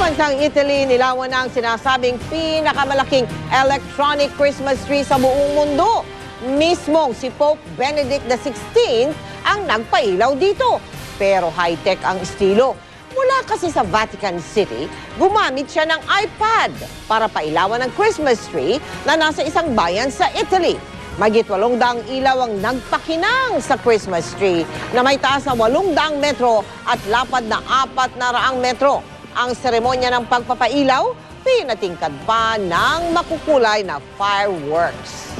bansang Italy, nilawan na ang sinasabing pinakamalaking electronic Christmas tree sa buong mundo. Mismong si Pope Benedict XVI ang nagpailaw dito. Pero high-tech ang estilo. Mula kasi sa Vatican City, gumamit siya ng iPad para pailawan ng Christmas tree na nasa isang bayan sa Italy. Mahigit 800 ilaw ang nagpakinang sa Christmas tree na may taas na 800 metro at lapad na 400 metro. Ang seremonya ng pagpapailaw, pinatingkad pa ng makukulay na fireworks.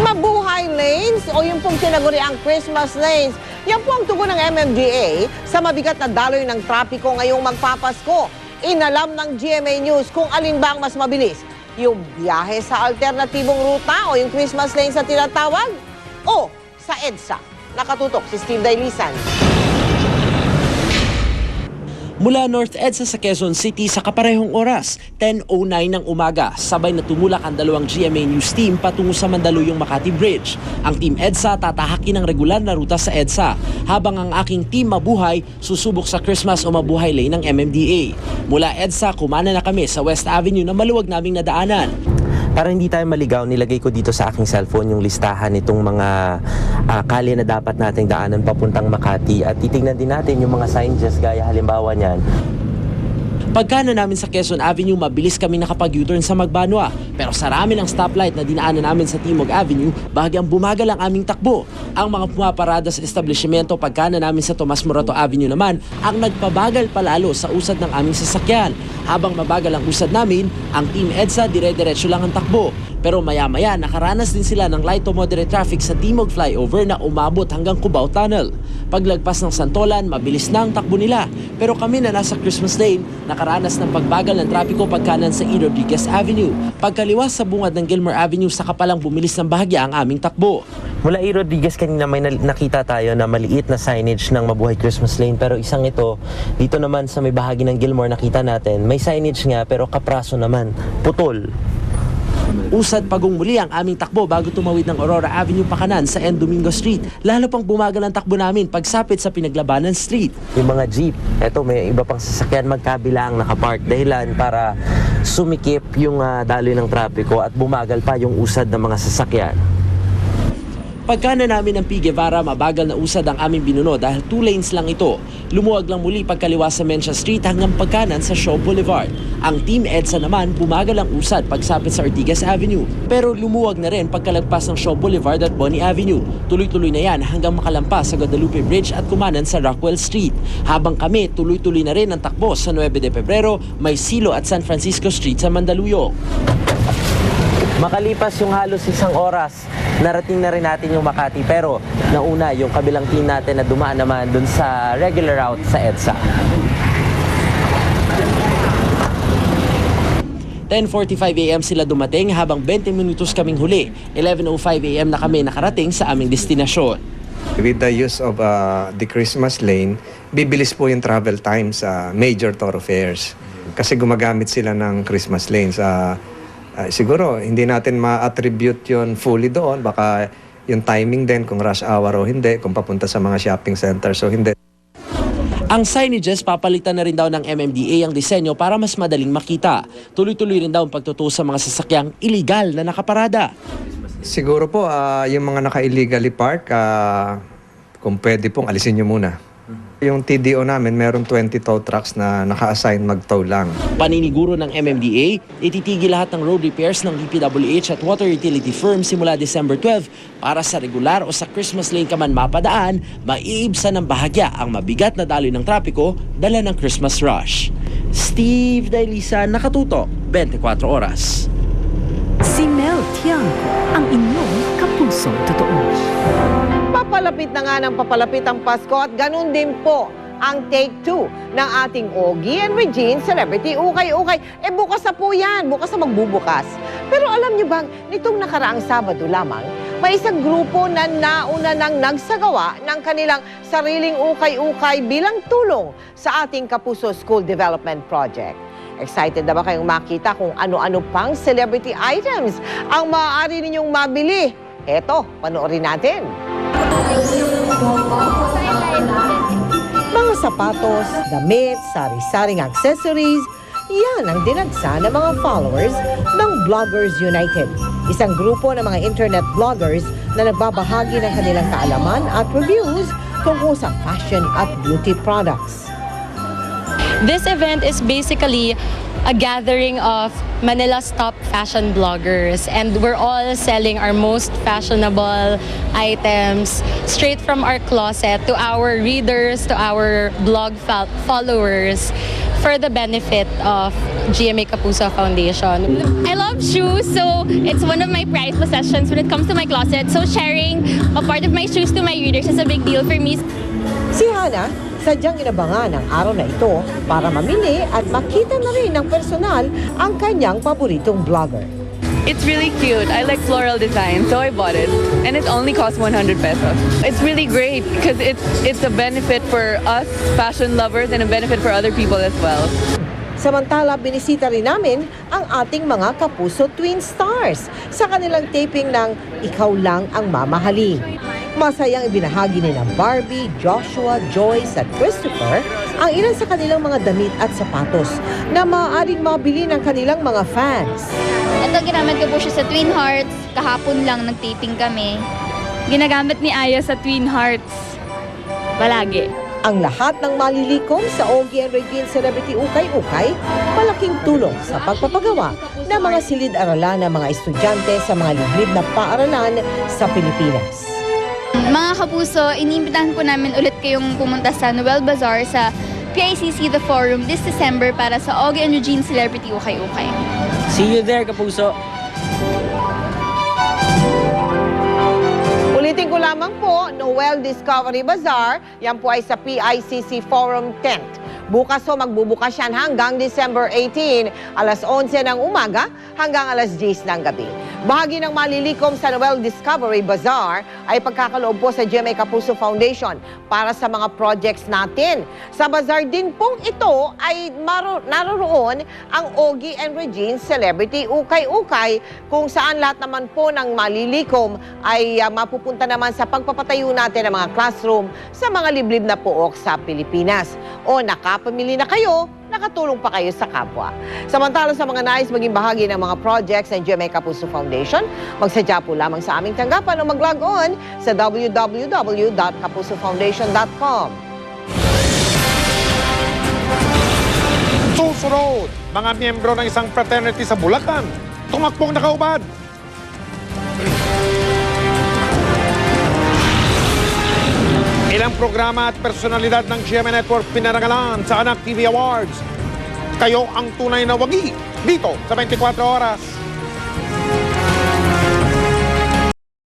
Mabuhay lanes o yung pong tinaguriang Christmas lanes. Yan po ang tugon ng MMDA sa mabigat na daloy ng trapiko ngayong magpapasko. Inalam ng GMA News kung alin ba ang mas mabilis. Yung biyahe sa alternatibong ruta o yung Christmas lanes na tinatawag o sa EDSA. Nakatutok si Steve Dailisan. Mula North EDSA sa Quezon City sa kaparehong oras, 10:09 ng umaga, sabay na tumulak ang dalawang GMA News team patungo sa Mandaluyong Makati Bridge. Ang Team EDSA tatahakin ang regular na ruta sa EDSA, habang ang aking Team Mabuhay susubok sa Christmas o Mabuhay Lane ng MMDA. Mula EDSA, kumana na kami sa West Avenue na maluwag naming nadaanan. Para hindi tayo maligaw, nilagay ko dito sa aking cellphone yung listahan nitong mga kalye na dapat nating daanan papuntang Makati. At titingnan din natin yung mga signs gaya halimbawa niyan. Pagkana namin sa Quezon Avenue, mabilis kami nakapag-U-turn sa Magbanwa. Pero sa rami ng stoplight na dinaanan namin sa Timog Avenue, bahagyang bumagal ang aming takbo. Ang mga pumaparada sa establishmento pagkana namin sa Tomas Morato Avenue naman, ang nagpabagal palalo sa usad ng aming sasakyan. Habang mabagal ang usad namin, ang Team EDSA dire-diretso lang ang takbo. Pero maya-maya, nakaranas din sila ng light to moderate traffic sa Timog Flyover na umabot hanggang Cubao Tunnel. Paglagpas ng Santolan, mabilis na ang takbo nila. Pero kami na nasa Christmas Lane, nakaranas ng pagbagal ng trapiko pagkanan sa E. Rodriguez Avenue. Pagkaliwas sa bungad ng Gilmore Avenue, saka palang bumilis ng bahagya ang aming takbo. Mula E. Rodriguez kanina may nakita tayo na maliit na signage ng Mabuhay Christmas Lane. Pero isang ito, dito naman sa may bahagi ng Gilmore nakita natin, may signage nga pero kapraso naman, putol. Usad pagong muli ang aming takbo bago tumawid ng Aurora Avenue pakanan sa N. Domingo Street. Lalo pang bumagal ang takbo namin pagsapit sa Pinaglabanan Street. Yung mga jeep, eto may iba pang sasakyan magkabila ang nakapark. Dahilan para sumikip yung daloy ng trapiko at bumagal pa yung usad ng mga sasakyan. Pagkana namin ng P. Guevara, mabagal na usad ang aming binuno dahil 2 lanes lang ito. Lumuwag lang muli pagkaliwa sa Mencia Street hanggang pagkanan sa Shaw Boulevard. Ang Team EDSA naman, bumagal ang usad pagsapit sa Ortigas Avenue. Pero lumuwag na rin pagkalagpas ng Shaw Boulevard at Bonnie Avenue. Tuloy-tuloy na yan hanggang makalampas sa Guadalupe Bridge at kumanan sa Rockwell Street. Habang kami, tuloy-tuloy na rin ang takbo sa 9 de Pebrero, May Silo at San Francisco Street sa Mandaluyong. Makalipas yung halos isang oras, narating na rin natin yung Makati. Pero nauna yung kabilang team natin na dumaan naman dun sa regular route sa EDSA. 10:45 a.m. sila dumating habang 20 minutos kaming huli. 11:05 a.m. na kami nakarating sa aming destinasyon. With the use of the Christmas lane, bibilis po yung travel time sa major thoroughfares. Kasi gumagamit sila ng Christmas lanes. Siguro, hindi natin ma-attribute yun fully doon. Baka yung timing din, kung rush hour o hindi, kung papunta sa mga shopping centers o hindi. Ang signages, papalitan na rin daw ng MMDA ang disenyo para mas madaling makita. Tuloy-tuloy rin daw ang pagtutuo sa mga sasakyang iligal na nakaparada. Siguro po, yung mga naka-illegally park, kung pwede pong alisin nyo muna. Yung TDO namin, meron 20 tow trucks na naka-assign mag-tow lang. Paniniguro ng MMDA, ititigil lahat ng road repairs ng DPWH at water utility firm simula December 12 para sa regular o sa Christmas lane ka man mapadaan, maiibsan ng bahagya ang mabigat na daloy ng trapiko dala ng Christmas rush. Steve Dailisan, Nakatutok, 24 Oras. Si Mel Tiangco, ang inyong kapusong totoo. Papalapit na nga ng papalapit ang Pasko at ganun din po ang take 2 ng ating Ogie and Regine Celebrity Ukay-Ukay. Bukas na po yan, bukas na magbubukas. Pero alam niyo bang, nitong nakaraang Sabado lamang, may isang grupo na nauna nang nagsagawa ng kanilang sariling ukay-ukay bilang tulong sa ating Kapuso School Development Project. Excited na ba kayong makita kung ano-ano pang celebrity items ang maaari ninyong mabili? Eto, panoorin natin. sapatos, damit, sari-saring accessories, yan ang dinagsa ng mga followers ng Bloggers United. Isang grupo ng mga internet bloggers na nagbabahagi ng kanilang kaalaman at reviews tungkol sa fashion at beauty products. This event is basically a gathering of Manila's top fashion bloggers, and we're all selling our most fashionable items straight from our closet to our readers, to our blog followers, for the benefit of GMA Kapuso Foundation. I love shoes, so it's one of my prized possessions when it comes to my closet. So sharing a part of my shoes to my readers is a big deal for me. Si Hana, sadyang inabangan ang araw na ito para mamili at makita na rin ng personal ang kanyang paboritong blogger. It's really cute. I like floral design, so I bought it. And it only costs 100 pesos. It's really great because it's a benefit for us fashion lovers and a benefit for other people as well. Samantala, binisita rin namin ang ating mga Kapuso Twin Stars sa kanilang taping ng Ikaw Lang Ang Mamahalin. Masayang ibinahagi ni ng Barbie, Joshua, Joyce at Christopher ang ilan sa kanilang mga damit at sapatos na maaaring mabili ng kanilang mga fans. Ito, ginamit ko po siya sa Twin Hearts. Kahapon lang nag-taping kami. Ginagamit ni Aya sa Twin Hearts. Palagi. Ang lahat ng malilikom sa Ogie and Regine Celebrity Ukay-Ukay, malaking tulong sa pagpapagawa ng mga silid-aralan ng mga estudyante sa mga liblib na paaralan sa Pilipinas. Mga Kapuso, inimbitahan po namin ulit kayong pumunta sa Noel Bazaar sa PICC The Forum this December para sa Ogie and Regine Celebrity Ukay-Ukay. See you there, Kapuso! Ulitin ko lamang po, Noel Discovery Bazaar, yan po ay sa PICC Forum Tent. Bukas ho, magbubukas yan hanggang December 18, alas 11 ng umaga hanggang alas 10 ng gabi. Bahagi ng malilikom sa Noel Discovery Bazaar ay pagkakaloob po sa GMA Kapuso Foundation para sa mga projects natin. Sa bazaar din pong ito ay naroroon ang Ogie and Regine Celebrity Ukay-Ukay, kung saan lahat naman po ng malilikom ay mapupunta naman sa pagpapatayo natin ng mga classroom sa mga liblib na pook sa Pilipinas. O nakapamili na kayo, nakatulong pa kayo sa kapwa. Samantala sa mga nais maging bahagi ng mga projects ng GMA Kapuso Foundation, magsadya po lamang sa aming tanggapan o mag-log on sa www.kapusofoundation.com. Susunod, mga miyembro ng isang fraternity sa Bulacan, tumakbong nakaubad. Ilang programa at personalidad ng GMA Network pinarangalan sa Anak TV Awards. Kayo ang tunay na wagi dito sa 24 Oras.